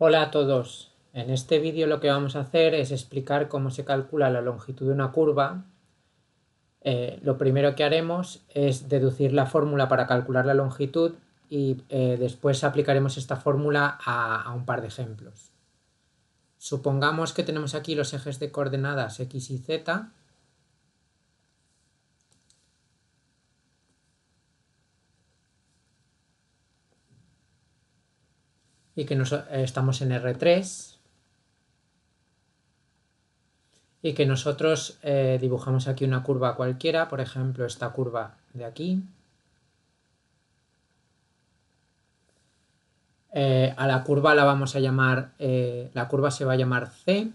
Hola a todos. En este vídeo lo que vamos a hacer es explicar cómo se calcula la longitud de una curva. Lo primero que haremos es deducir la fórmula para calcular la longitud y después aplicaremos esta fórmula a un par de ejemplos. Supongamos que tenemos aquí los ejes de coordenadas x y z. Y que estamos en R3 y que nosotros dibujamos aquí una curva cualquiera, por ejemplo esta curva de aquí. A la curva la vamos a llamar, la curva se va a llamar C.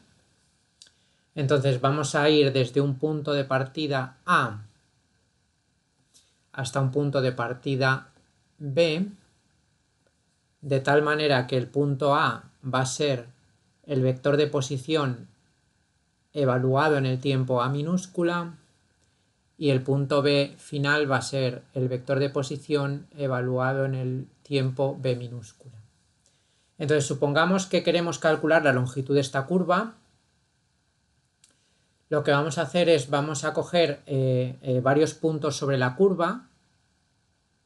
Entonces vamos a ir desde un punto de partida A hasta un punto de partida B, de tal manera que el punto A va a ser el vector de posición evaluado en el tiempo A minúscula y el punto B final va a ser el vector de posición evaluado en el tiempo B minúscula. Entonces supongamos que queremos calcular la longitud de esta curva. Lo que vamos a hacer es, vamos a coger varios puntos sobre la curva,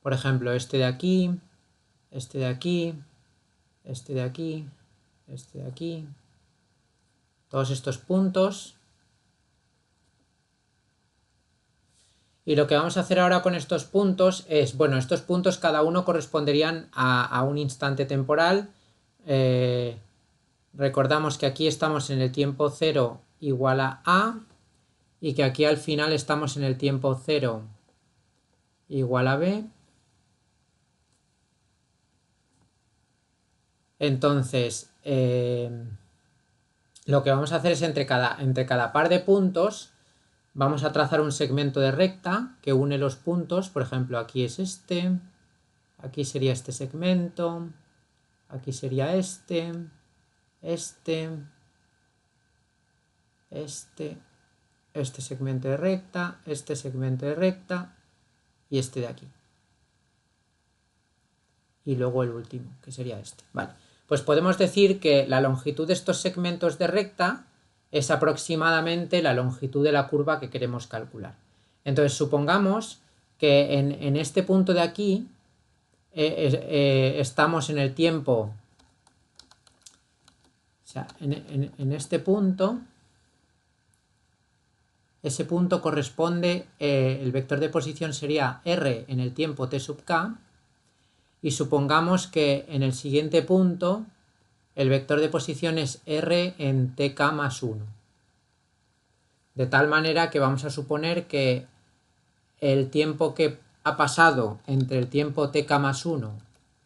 por ejemplo este de aquí, este de aquí, este de aquí, este de aquí, todos estos puntos. Y lo que vamos a hacer ahora con estos puntos es, bueno, estos puntos cada uno corresponderían a un instante temporal. Recordamos que aquí estamos en el tiempo 0 igual a y que aquí al final estamos en el tiempo 0 igual a b. Entonces, lo que vamos a hacer es entre cada par de puntos vamos a trazar un segmento de recta que une los puntos. Por ejemplo, aquí es este, aquí sería este segmento, aquí sería este segmento de recta, este segmento de recta y este de aquí. Y luego el último, que sería este. Vale, pues podemos decir que la longitud de estos segmentos de recta es aproximadamente la longitud de la curva que queremos calcular. Entonces supongamos que en este punto de aquí estamos en el tiempo, o sea, en este punto, ese punto corresponde, el vector de posición sería r en el tiempo t sub k, y supongamos que en el siguiente punto el vector de posición es r en tk más 1. De tal manera que vamos a suponer que el tiempo que ha pasado entre el tiempo tk más 1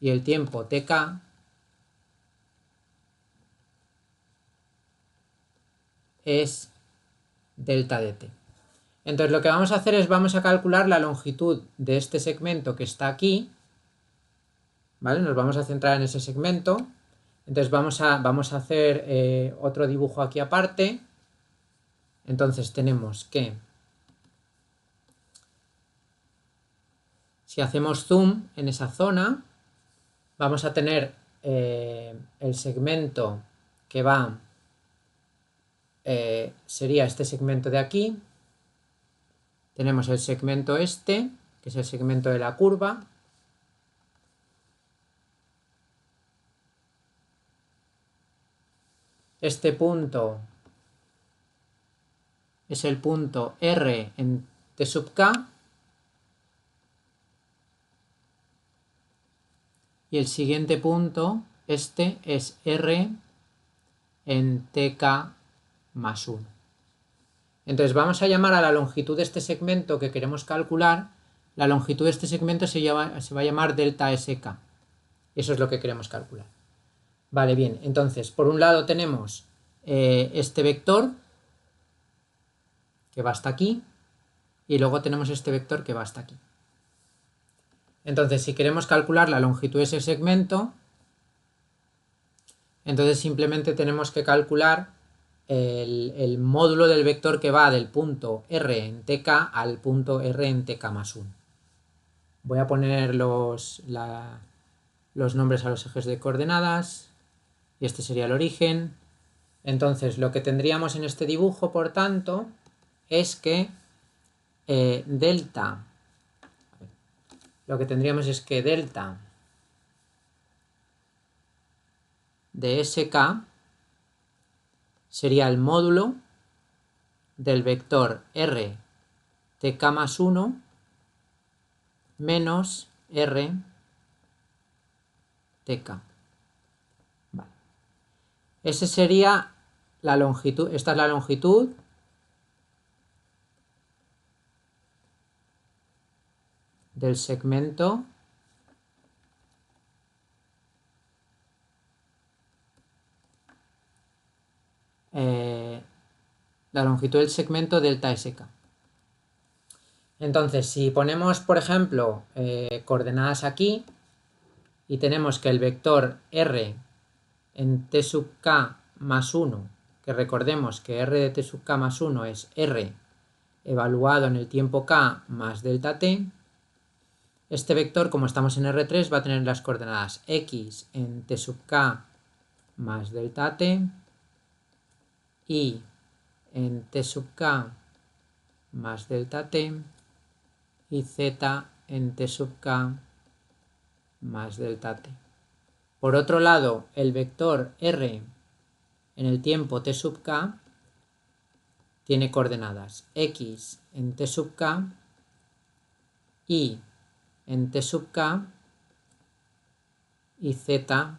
y el tiempo tk es delta dt. Entonces lo que vamos a hacer es, vamos a calcular la longitud de este segmento que está aquí, ¿vale? Nos vamos a centrar en ese segmento. Entonces vamos a hacer otro dibujo aquí aparte. Entonces tenemos que, si hacemos zoom en esa zona, vamos a tener el segmento que va, sería este segmento de aquí. Tenemos el segmento este, que es el segmento de la curva. Este punto es el punto R en T sub K. Y el siguiente punto, este, es R en TK más 1. Entonces vamos a llamar a la longitud de este segmento que queremos calcular, la longitud de este segmento se va a llamar delta SK. Eso es lo que queremos calcular. Vale, bien, entonces por un lado tenemos este vector que va hasta aquí y luego tenemos este vector que va hasta aquí. Entonces si queremos calcular la longitud de ese segmento, entonces simplemente tenemos que calcular el módulo del vector que va del punto r en tk al punto r en tk más 1. Voy a poner los nombres a los ejes de coordenadas. y este sería el origen. Entonces lo que tendríamos en este dibujo, por tanto, es que delta de SK sería el módulo del vector R tk más 1 menos R tk. Vale. Ese sería la longitud, esta es la longitud del segmento delta SK. Entonces, si ponemos, por ejemplo, coordenadas aquí y tenemos que el vector R en t sub k más 1, que recordemos que R de t sub k más 1 es R evaluado en el tiempo k más delta t, este vector, como estamos en R3, va a tener las coordenadas x en t sub k más delta t, y en t sub k más delta t, y z en t sub k más delta t. Por otro lado, el vector R en el tiempo t sub k tiene coordenadas x en t sub k, y en t sub k, y z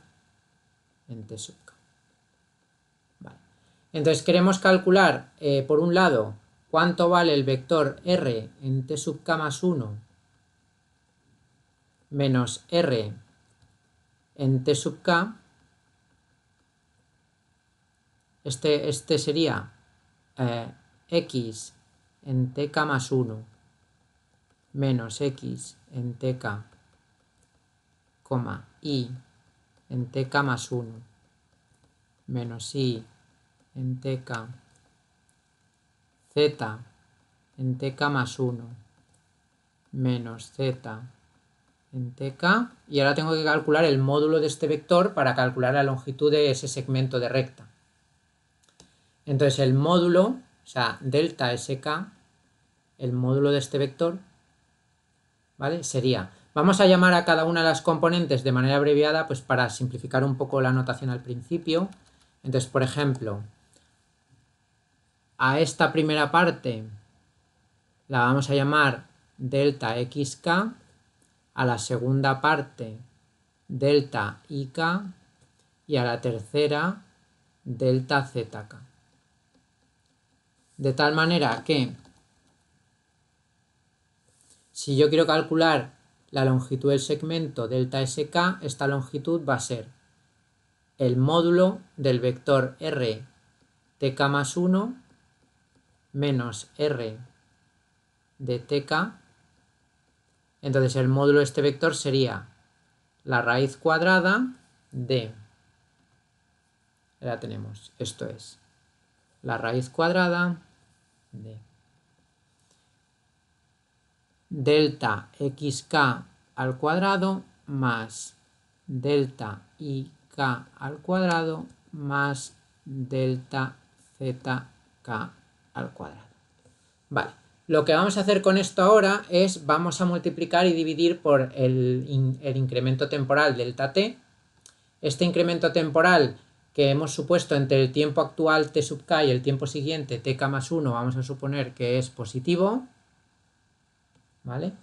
en t sub k. Vale. Entonces queremos calcular, por un lado, cuánto vale el vector R en t sub k más 1 menos R en t sub k. Este sería x en tk más 1 menos x en tk, y en tk más 1 menos y en tk, z en tk más 1 menos z en tk, y ahora tengo que calcular el módulo de este vector para calcular la longitud de ese segmento de recta. Entonces el módulo, o sea, delta SK, el módulo de este vector, ¿vale? Sería, vamos a llamar a cada una de las componentes de manera abreviada, pues para simplificar un poco la notación al principio. Entonces, por ejemplo, a esta primera parte la vamos a llamar delta XK, a la segunda parte delta IK, y a la tercera delta ZK. De tal manera que si yo quiero calcular la longitud del segmento delta SK, esta longitud va a ser el módulo del vector R tk más 1 menos R de tk. Entonces el módulo de este vector sería la raíz cuadrada de, ya tenemos, esto es la raíz cuadrada de delta xk al cuadrado más delta ik al cuadrado más delta zk al cuadrado. Vale, lo que vamos a hacer con esto ahora es, vamos a multiplicar y dividir por el incremento temporal delta t. Este incremento temporal que hemos supuesto entre el tiempo actual t sub k y el tiempo siguiente tk más 1, vamos a suponer que es positivo, ¿vale?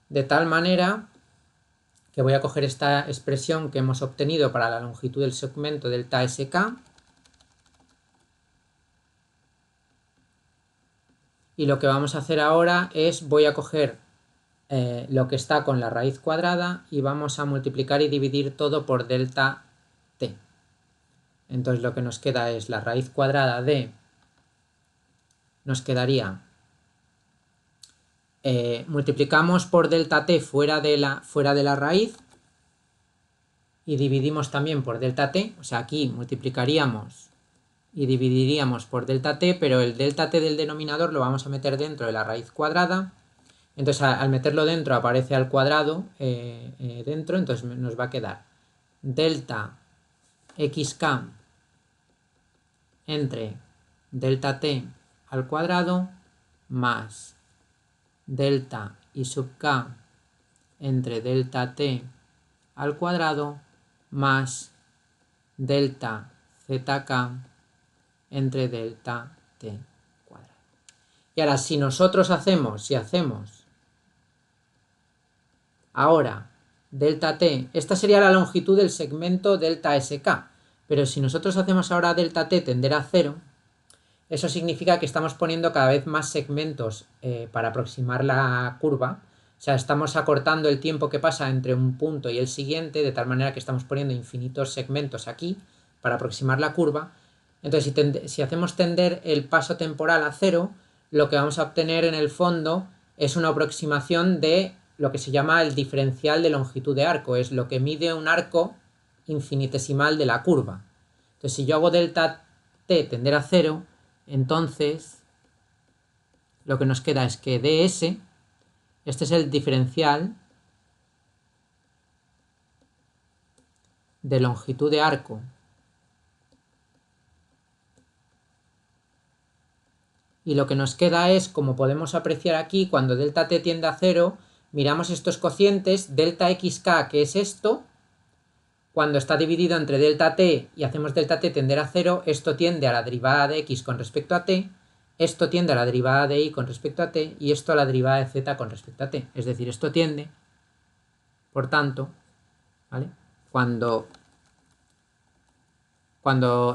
De tal manera que voy a coger esta expresión que hemos obtenido para la longitud del segmento delta SK, y lo que vamos a hacer ahora es, voy a coger lo que está con la raíz cuadrada y vamos a multiplicar y dividir todo por delta t. Entonces lo que nos queda es la raíz cuadrada de, nos quedaría, multiplicamos por delta t fuera de la raíz y dividimos también por delta t, o sea, aquí multiplicaríamos y dividiríamos por delta t, pero el delta t del denominador lo vamos a meter dentro de la raíz cuadrada. Entonces al meterlo dentro aparece al cuadrado dentro, entonces nos va a quedar delta xk entre delta t al cuadrado más delta y sub k entre delta t al cuadrado más delta zk entre delta t cuadrado. Y ahora si hacemos ahora delta t, esta sería la longitud del segmento delta sk, pero si nosotros hacemos ahora delta t tender a 0, eso significa que estamos poniendo cada vez más segmentos para aproximar la curva. O sea, estamos acortando el tiempo que pasa entre un punto y el siguiente, de tal manera que estamos poniendo infinitos segmentos aquí para aproximar la curva. Entonces, si hacemos tender el paso temporal a 0, lo que vamos a obtener en el fondo es una aproximación de lo que se llama el diferencial de longitud de arco. Es lo que mide un arco infinitesimal de la curva. Entonces, si yo hago delta t tender a 0, entonces lo que nos queda es que ds, este es el diferencial de longitud de arco y lo que nos queda es, como podemos apreciar aquí, cuando delta t tiende a 0, miramos estos cocientes, delta xk, que es esto, cuando está dividido entre delta t y hacemos delta t tender a 0, esto tiende a la derivada de x con respecto a t, esto tiende a la derivada de y con respecto a t y esto a la derivada de z con respecto a t. Es decir, esto tiende, por tanto, ¿vale?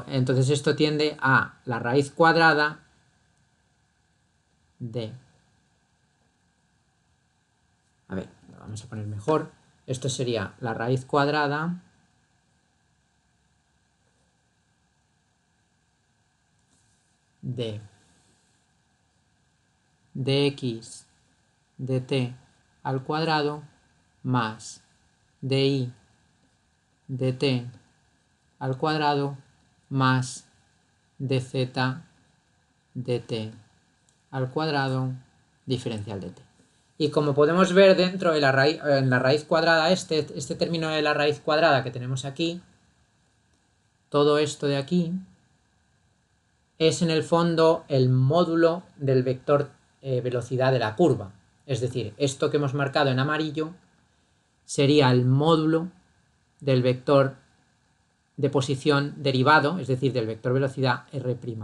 Entonces esto tiende a la raíz cuadrada de... A ver, lo vamos a poner mejor. Esto sería la raíz cuadrada de dx dt al cuadrado más dy dt al cuadrado más dz dt al cuadrado diferencial de t. Y como podemos ver dentro de en la raíz cuadrada, este término de la raíz cuadrada que tenemos aquí, todo esto de aquí, es en el fondo el módulo del vector velocidad de la curva. Es decir, esto que hemos marcado en amarillo sería el módulo del vector de posición derivado, es decir, del vector velocidad r' de t.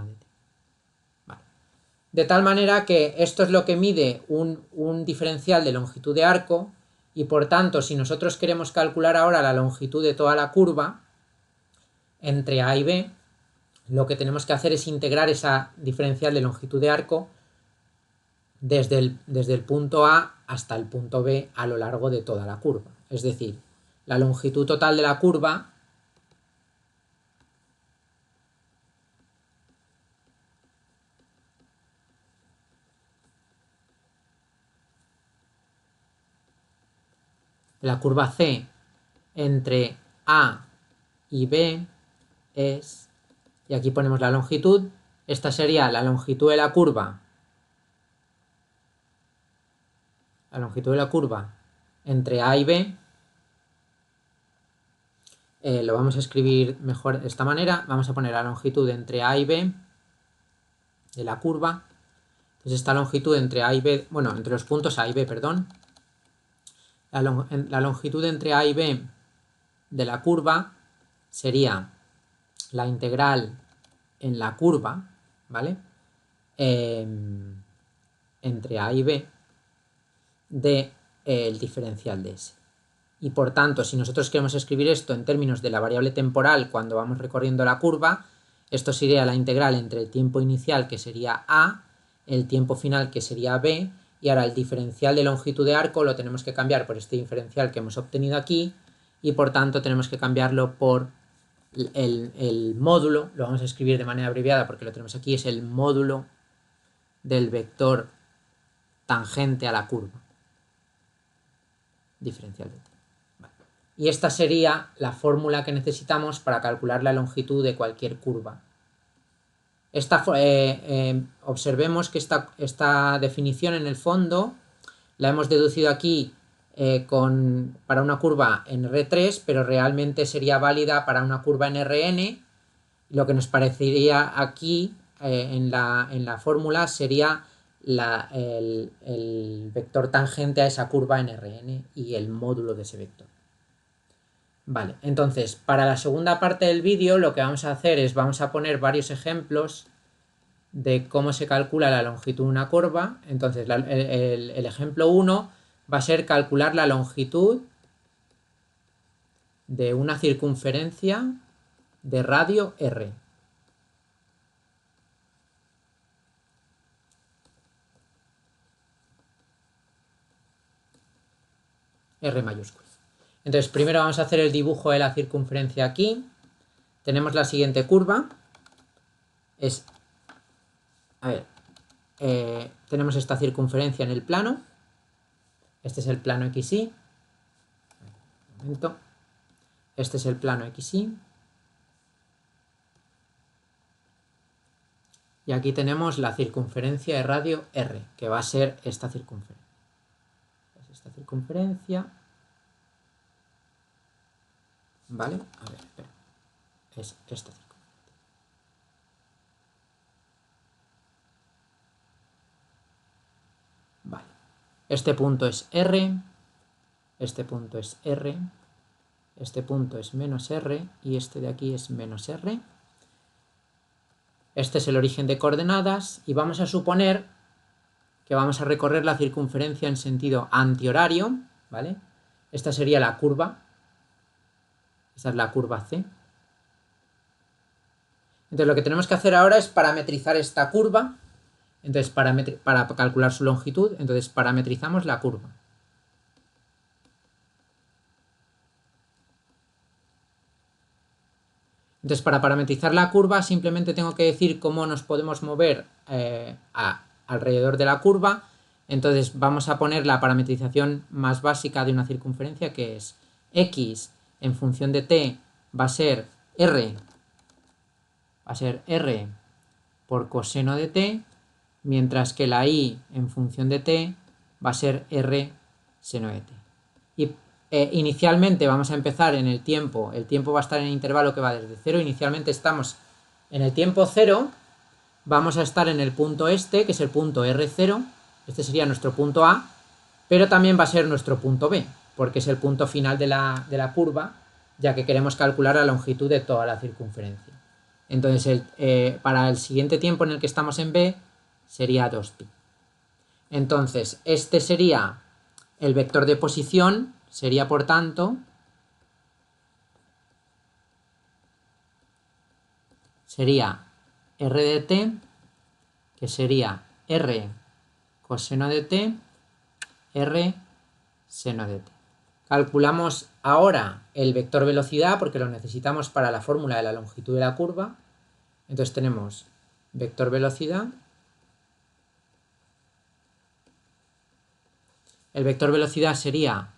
Vale. De tal manera que esto es lo que mide un diferencial de longitud de arco y por tanto, si nosotros queremos calcular ahora la longitud de toda la curva entre A y B, lo que tenemos que hacer es integrar esa diferencial de longitud de arco desde el punto A hasta el punto B a lo largo de toda la curva. Es decir, la longitud total de la curva C entre A y B es, y aquí ponemos la longitud, esta sería la longitud de la curva, entre A y B, lo vamos a escribir mejor de esta manera, vamos a poner la longitud entre A y B de la curva, entonces esta longitud entre A y B, bueno, entre los puntos A y B, perdón, la longitud entre A y B de la curva sería la integral en la curva, ¿vale? Entre A y B de el diferencial de S. Y por tanto, si nosotros queremos escribir esto en términos de la variable temporal cuando vamos recorriendo la curva, esto sería la integral entre el tiempo inicial, que sería A, el tiempo final, que sería B, y ahora el diferencial de longitud de arco lo tenemos que cambiar por este diferencial que hemos obtenido aquí, y por tanto tenemos que cambiarlo por el módulo, lo vamos a escribir de manera abreviada porque lo tenemos aquí, es el módulo del vector tangente a la curva diferencial de t. Vale. Y esta sería la fórmula que necesitamos para calcular la longitud de cualquier curva. Observemos que esta definición en el fondo la hemos deducido aquí para una curva en R3, pero realmente sería válida para una curva en Rn. Lo que nos parecería aquí en la fórmula sería el vector tangente a esa curva en Rn y el módulo de ese vector. Vale, entonces para la segunda parte del vídeo lo que vamos a hacer es vamos a poner varios ejemplos de cómo se calcula la longitud de una curva. Entonces el ejemplo 1 va a ser calcular la longitud de una circunferencia de radio R. R mayúscula. Entonces primero vamos a hacer el dibujo de la circunferencia aquí. Tenemos la siguiente curva. Tenemos esta circunferencia en el plano. Este es el plano XY. Un momento. Este es el plano XY. Y aquí tenemos la circunferencia de radio R, que va a ser esta circunferencia. Esta circunferencia. ¿Vale? A ver, espera. Es esta circunferencia. Vale. Este punto es R. Este punto es R. Este punto es menos R. Y este de aquí es menos R. Este es el origen de coordenadas. Y vamos a suponer que vamos a recorrer la circunferencia en sentido antihorario, ¿vale? Esta sería la curva. Esta es la curva C. Entonces lo que tenemos que hacer ahora es parametrizar esta curva. Entonces para calcular su longitud, entonces parametrizamos la curva. Entonces para parametrizar la curva simplemente tengo que decir cómo nos podemos mover alrededor de la curva. Entonces vamos a poner la parametrización más básica de una circunferencia, que es x en función de t va a ser r por coseno de t, mientras que la y en función de t va a ser r seno de t. Y inicialmente vamos a empezar en el tiempo va a estar en el intervalo que va desde 0, inicialmente estamos en el tiempo 0, vamos a estar en el punto este, que es el punto R0, este sería nuestro punto A, pero también va a ser nuestro punto B, porque es el punto final de la curva, ya que queremos calcular la longitud de toda la circunferencia. Entonces, para el siguiente tiempo en el que estamos en B, sería 2pi. Entonces, este sería el vector de posición, sería por tanto, sería r de t, que sería r coseno de t, r seno de t. Calculamos ahora el vector velocidad porque lo necesitamos para la fórmula de la longitud de la curva. Entonces tenemos vector velocidad. El vector velocidad sería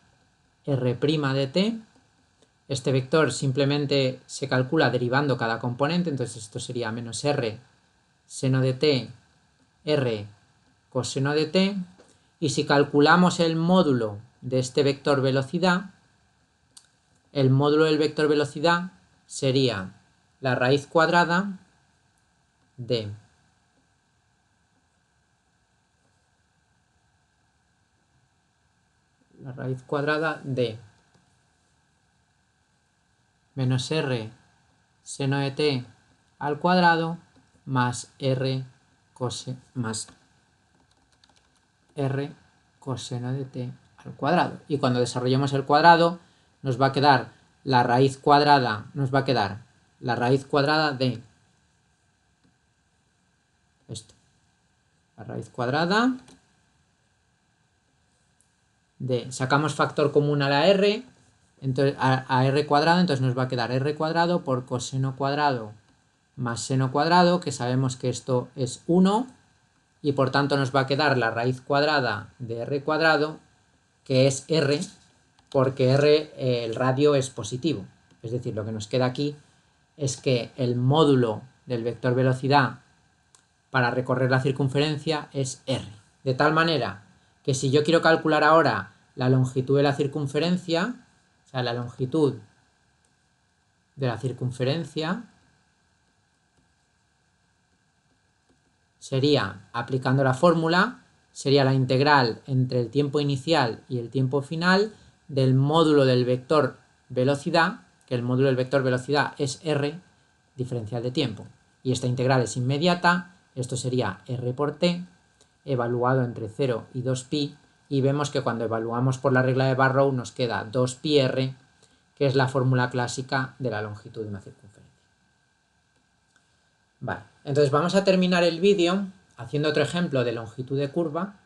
r' de t. Este vector simplemente se calcula derivando cada componente, entonces esto sería menos r seno de t, r coseno de t. Y si calculamos el módulo de este vector velocidad, el módulo del vector velocidad sería la raíz cuadrada de menos r seno de t al cuadrado más r coseno de t al cuadrado. Y cuando desarrollemos el cuadrado nos va a quedar la raíz cuadrada, de esto. La raíz cuadrada de, sacamos factor común a la r, entonces a r cuadrado, entonces nos va a quedar r cuadrado por coseno cuadrado más seno cuadrado, que sabemos que esto es 1, y por tanto nos va a quedar la raíz cuadrada de r cuadrado, que es r, porque r, el radio es positivo. Es decir, lo que nos queda aquí es que el módulo del vector velocidad para recorrer la circunferencia es r. De tal manera que si yo quiero calcular ahora la longitud de la circunferencia, o sea, la longitud de la circunferencia sería, aplicando la fórmula, sería la integral entre el tiempo inicial y el tiempo final del módulo del vector velocidad, que el módulo del vector velocidad es r diferencial de tiempo. Y esta integral es inmediata, esto sería r por t, evaluado entre 0 y 2pi, y vemos que cuando evaluamos por la regla de Barrow nos queda 2πr, que es la fórmula clásica de la longitud de una circunferencia. Vale, entonces vamos a terminar el vídeo haciendo otro ejemplo de longitud de curva.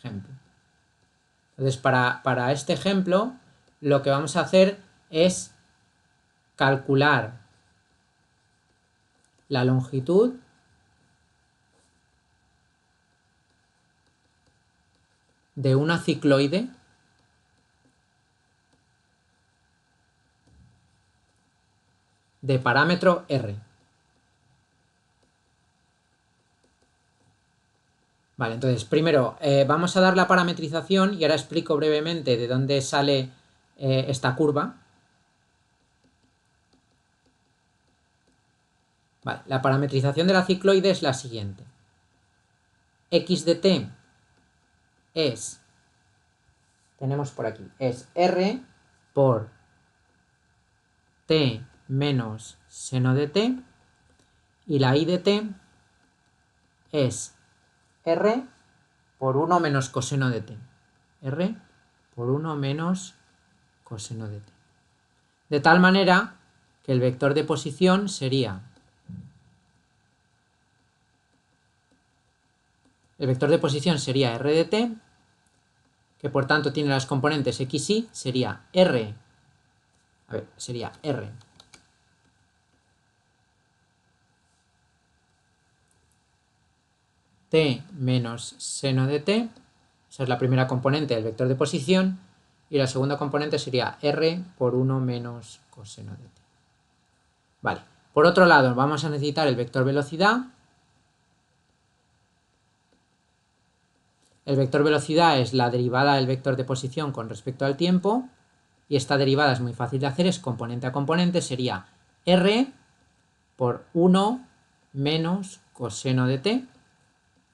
Entonces para este ejemplo lo que vamos a hacer es calcular la longitud de una cicloide de parámetro r. Vale, entonces primero vamos a dar la parametrización y ahora explico brevemente de dónde sale esta curva. Vale, la parametrización de la cicloide es la siguiente. X de t es, tenemos por aquí, es r por t menos seno de t, y la y de t es r por 1 menos coseno de t. R por 1 menos coseno de t. De tal manera que el vector de posición sería... El vector de posición sería r de t, que por tanto tiene las componentes x y, sería r... A ver, sería r t menos seno de t, esa es la primera componente del vector de posición, y la segunda componente sería r por 1 menos coseno de t. Vale, por otro lado vamos a necesitar el vector velocidad. El vector velocidad es la derivada del vector de posición con respecto al tiempo, y esta derivada es muy fácil de hacer, es componente a componente, sería r por 1 menos coseno de t,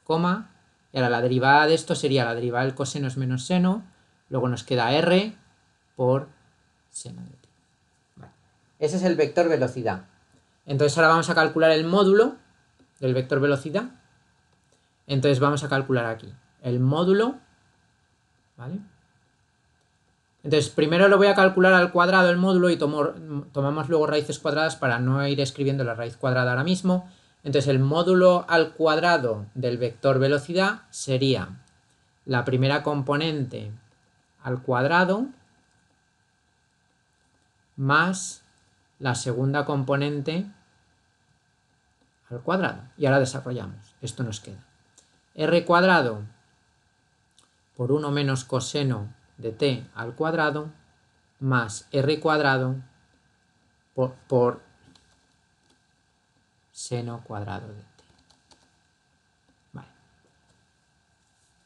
coma, y ahora la derivada de esto sería la derivada del coseno es menos seno, luego nos queda r por seno de t. Vale. Ese es el vector velocidad. Entonces ahora vamos a calcular el módulo del vector velocidad. Entonces vamos a calcular aquí el módulo, ¿vale? Entonces primero lo voy a calcular al cuadrado el módulo y tomamos luego raíces cuadradas para no ir escribiendo la raíz cuadrada ahora mismo. Entonces el módulo al cuadrado del vector velocidad sería la primera componente al cuadrado más la segunda componente al cuadrado. Y ahora desarrollamos. Esto nos queda r cuadrado por 1 menos coseno de t al cuadrado más r cuadrado por seno cuadrado de t. Vale.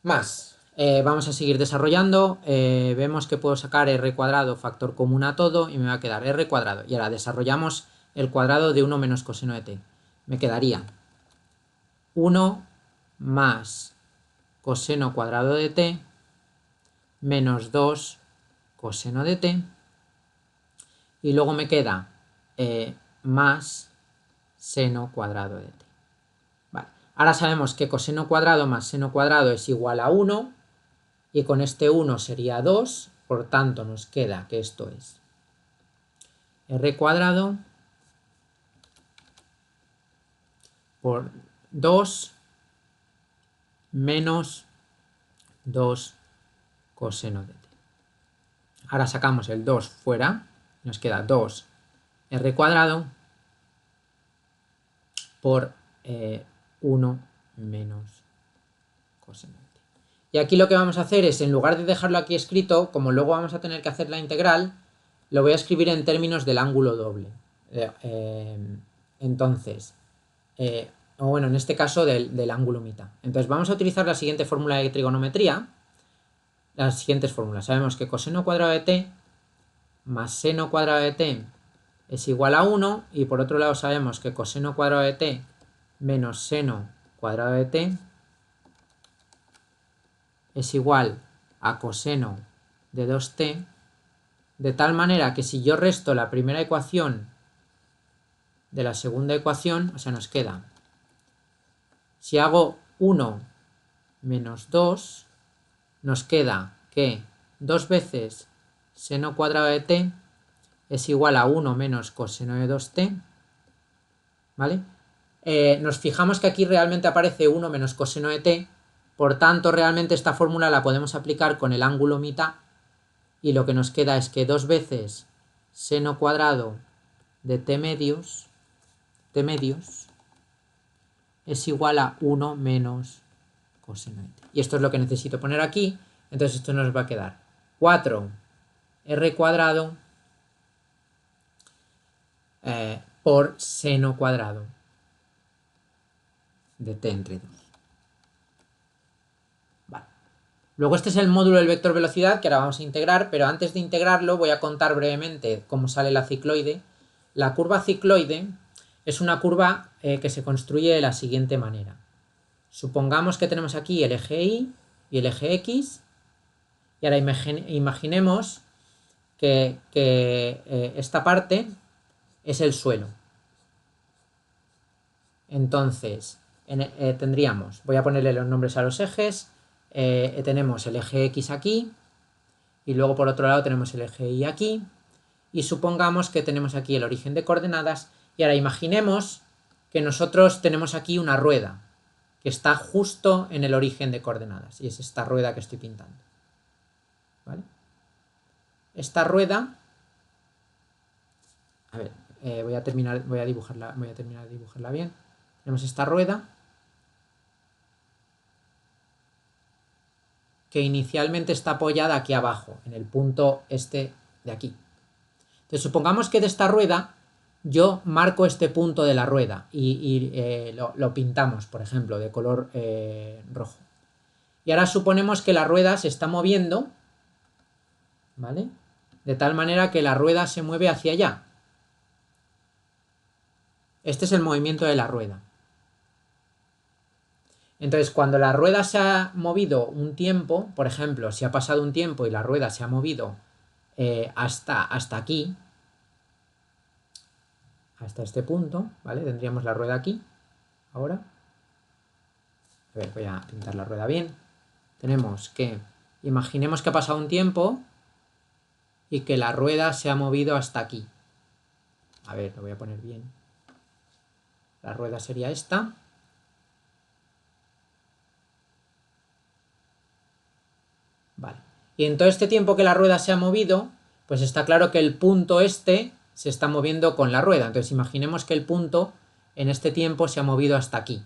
Más. Vamos a seguir desarrollando. Vemos que puedo sacar r cuadrado factor común a todo y me va a quedar r cuadrado. Y ahora desarrollamos el cuadrado de 1 menos coseno de t. Me quedaría 1 más coseno cuadrado de t menos 2 coseno de t, y luego me queda más seno cuadrado de t. Vale. Ahora sabemos que coseno cuadrado más seno cuadrado es igual a 1, y con este 1 sería 2, por tanto nos queda que esto es r cuadrado por 2 menos 2 coseno de t. Ahora sacamos el 2 fuera, nos queda 2 r cuadrado por 1 menos coseno de t. Y aquí lo que vamos a hacer es, en lugar de dejarlo aquí escrito, como luego vamos a tener que hacer la integral, lo voy a escribir en términos del ángulo doble. Entonces, o bueno, en este caso del ángulo mitad. Entonces vamos a utilizar la siguiente fórmula de trigonometría. las siguientes fórmulas. Sabemos que coseno cuadrado de t más seno cuadrado de t es igual a 1, y por otro lado sabemos que coseno cuadrado de t menos seno cuadrado de t es igual a coseno de 2t, de tal manera que si yo resto la primera ecuación de la segunda ecuación, o sea, nos queda, si hago 1 menos 2, nos queda que 2 veces seno cuadrado de t es igual a 1 menos coseno de 2t, ¿vale? Nos fijamos que aquí realmente aparece 1 menos coseno de t, por tanto realmente esta fórmula la podemos aplicar con el ángulo mitad, y lo que nos queda es que 2 veces seno cuadrado de t medios es igual a 1 menos coseno de t. Y esto es lo que necesito poner aquí, entonces esto nos va a quedar 4r cuadrado por seno cuadrado de t entre 2. Vale. Luego este es el módulo del vector velocidad que ahora vamos a integrar, pero antes de integrarlo voy a contar brevemente cómo sale la cicloide. La curva cicloide es una curva que se construye de la siguiente manera. Supongamos que tenemos aquí el eje Y y el eje X, y ahora imaginemos que esta parte es el suelo. Entonces, tendríamos, voy a ponerle los nombres a los ejes, tenemos el eje X aquí, y luego por otro lado tenemos el eje Y aquí, y supongamos que tenemos aquí el origen de coordenadas, y ahora imaginemos que nosotros tenemos aquí una rueda que está justo en el origen de coordenadas, y es esta rueda que estoy pintando, ¿vale? Esta rueda, a ver, voy a terminar de dibujarla bien. Tenemos esta rueda que inicialmente está apoyada aquí abajo, en el punto este de aquí. Entonces supongamos que de esta rueda yo marco este punto de la rueda y lo pintamos, por ejemplo, de color rojo. Y ahora suponemos que la rueda se está moviendo, ¿vale? De tal manera que la rueda se mueve hacia allá. Este es el movimiento de la rueda. Entonces, cuando la rueda se ha movido un tiempo, por ejemplo, si ha pasado un tiempo y la rueda se ha movido hasta aquí, hasta este punto, ¿vale? Tendríamos la rueda aquí, ahora. A ver, voy a pintar la rueda bien. Tenemos que, imaginemos que ha pasado un tiempo y que la rueda se ha movido hasta aquí. A ver, lo voy a poner bien. La rueda sería esta. Vale. Y en todo este tiempo que la rueda se ha movido, pues está claro que el punto este se está moviendo con la rueda. Entonces imaginemos que el punto en este tiempo se ha movido hasta aquí,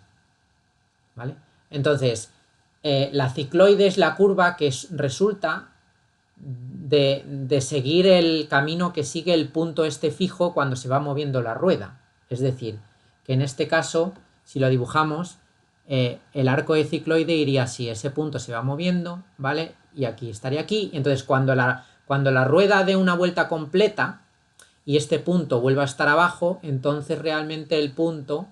¿vale? Entonces, la cicloide es la curva que resulta de seguir el camino que sigue el punto este fijo cuando se va moviendo la rueda. Es decir, que en este caso, si lo dibujamos, el arco de cicloide iría así, ese punto se va moviendo, ¿vale? Y aquí estaría aquí. Entonces, cuando la rueda dé una vuelta completa y este punto vuelva a estar abajo, entonces realmente el punto,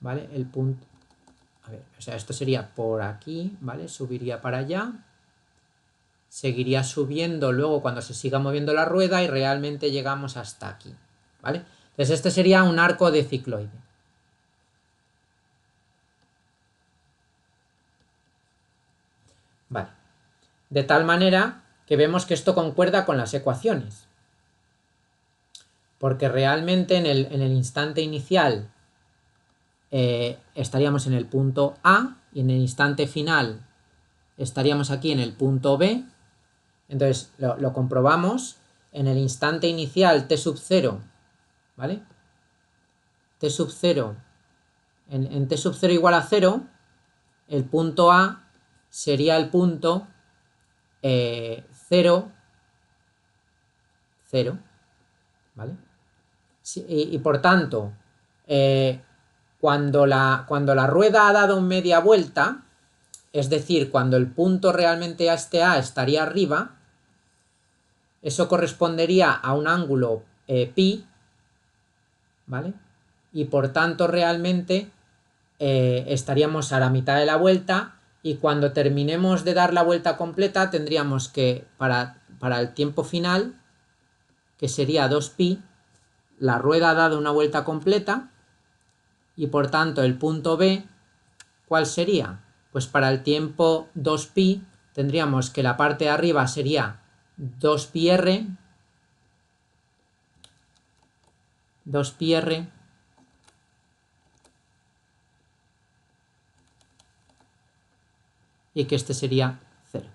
¿vale? El punto, a ver, o sea, esto sería por aquí, ¿vale? Subiría para allá, seguiría subiendo luego cuando se siga moviendo la rueda y realmente llegamos hasta aquí, ¿vale? Entonces este sería un arco de cicloide. Vale. De tal manera que vemos que esto concuerda con las ecuaciones. Porque realmente en el instante inicial estaríamos en el punto A y en el instante final estaríamos aquí en el punto B. Entonces lo comprobamos. En el instante inicial t sub 0, ¿vale? T sub 0, en t sub 0 igual a 0, el punto A sería el punto 0, 0, ¿vale? Y por tanto, cuando la rueda ha dado media vuelta, es decir, cuando el punto realmente a este A estaría arriba, eso correspondería a un ángulo pi, ¿vale? Y por tanto realmente estaríamos a la mitad de la vuelta, y cuando terminemos de dar la vuelta completa tendríamos que, para el tiempo final, que sería 2pi, la rueda ha dado una vuelta completa, y por tanto el punto B, ¿cuál sería? Pues para el tiempo 2pi tendríamos que la parte de arriba sería 2πr, y que este sería 0.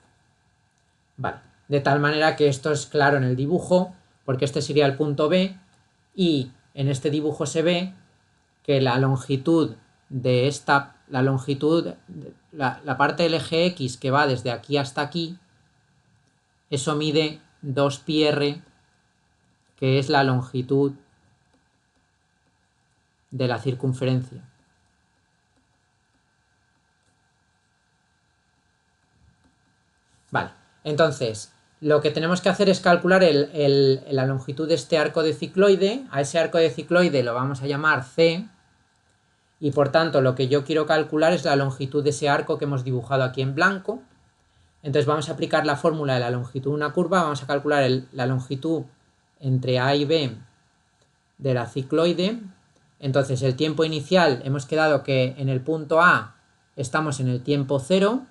Vale, de tal manera que esto es claro en el dibujo, porque este sería el punto B, y en este dibujo se ve que la longitud de esta, la parte del eje X que va desde aquí hasta aquí, eso mide 2πr, que es la longitud de la circunferencia. Vale, entonces lo que tenemos que hacer es calcular la longitud de este arco de cicloide. A ese arco de cicloide lo vamos a llamar C, y por tanto lo que yo quiero calcular es la longitud de ese arco que hemos dibujado aquí en blanco. Entonces vamos a aplicar la fórmula de la longitud de una curva, vamos a calcular la longitud entre A y B de la cicloide. Entonces el tiempo inicial, hemos quedado que en el punto A estamos en el tiempo 0,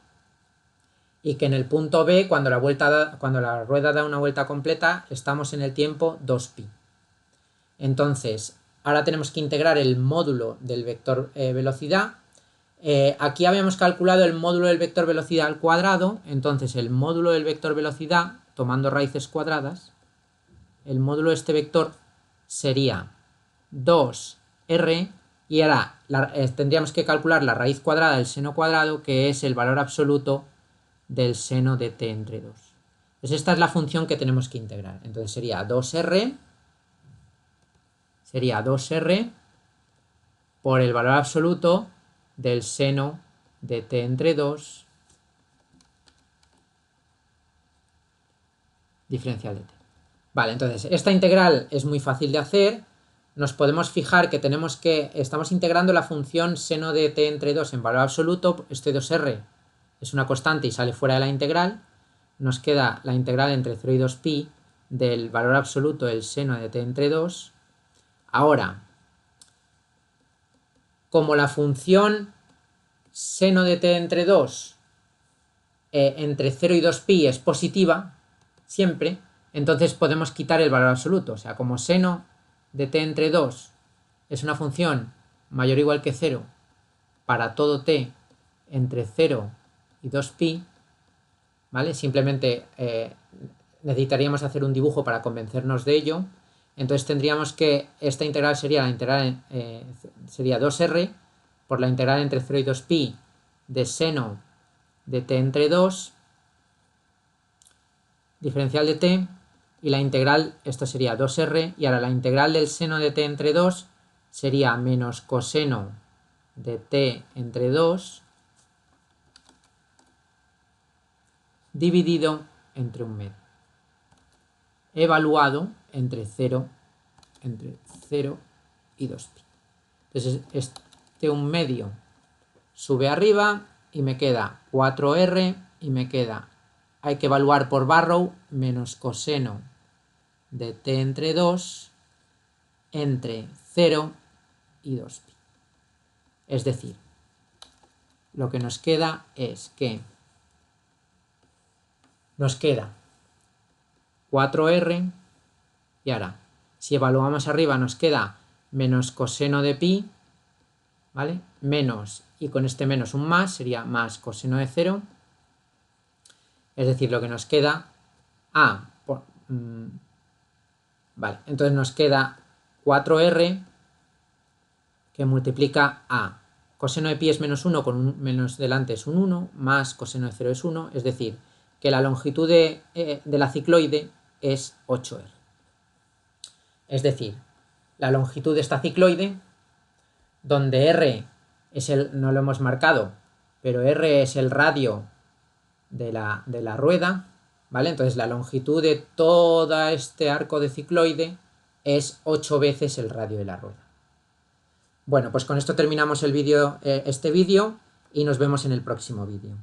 y que en el punto B, cuando la rueda da una vuelta completa, estamos en el tiempo 2pi. Entonces, ahora tenemos que integrar el módulo del vector velocidad. Aquí habíamos calculado el módulo del vector velocidad al cuadrado, entonces el módulo del vector velocidad, tomando raíces cuadradas, el módulo de este vector sería 2r, y ahora tendríamos que calcular la raíz cuadrada del seno cuadrado, que es el valor absoluto del seno de t entre 2. Entonces esta es la función que tenemos que integrar. Entonces sería 2r por el valor absoluto del seno de t entre 2 diferencial de t. Vale, entonces esta integral es muy fácil de hacer. Nos podemos fijar que estamos integrando la función seno de t entre 2 en valor absoluto. Este 2r es una constante y sale fuera de la integral. Nos queda la integral entre 0 y 2pi del valor absoluto del seno de t entre 2. Ahora, como la función seno de t entre 2 entre 0 y 2pi es positiva, siempre, entonces podemos quitar el valor absoluto. O sea, como seno de t entre 2 es una función mayor o igual que 0 para todo t entre 0 y 2pi, ¿vale? Simplemente necesitaríamos hacer un dibujo para convencernos de ello. Entonces tendríamos que esta integral sería sería 2r por la integral entre 0 y 2pi de seno de t entre 2 diferencial de t, y la integral, esto sería 2r, y ahora la integral del seno de t entre 2 sería menos coseno de t entre 2 dividido entre un medio, evaluado entre 0 y 2pi. Entonces este un medio sube arriba y me queda 4r, y me queda, hay que evaluar por Barrow, menos coseno de t entre 2 entre 0 y 2pi. Es decir, lo que nos queda es que nos queda 4r, y ahora, si evaluamos arriba, nos queda menos coseno de pi, ¿vale? Menos, y con este menos un más, sería más coseno de 0. Es decir, lo que nos queda, vale, entonces nos queda 4r que multiplica a coseno de pi es menos 1, con un menos delante es un 1, más coseno de 0 es 1, es decir, que la longitud de la cicloide es 8r. Es decir, la longitud de esta cicloide, donde r no lo hemos marcado pero r es el radio de la rueda, ¿vale? Entonces la longitud de todo este arco de cicloide es 8 veces el radio de la rueda. Bueno, pues con esto terminamos el vídeo, este vídeo, y nos vemos en el próximo vídeo.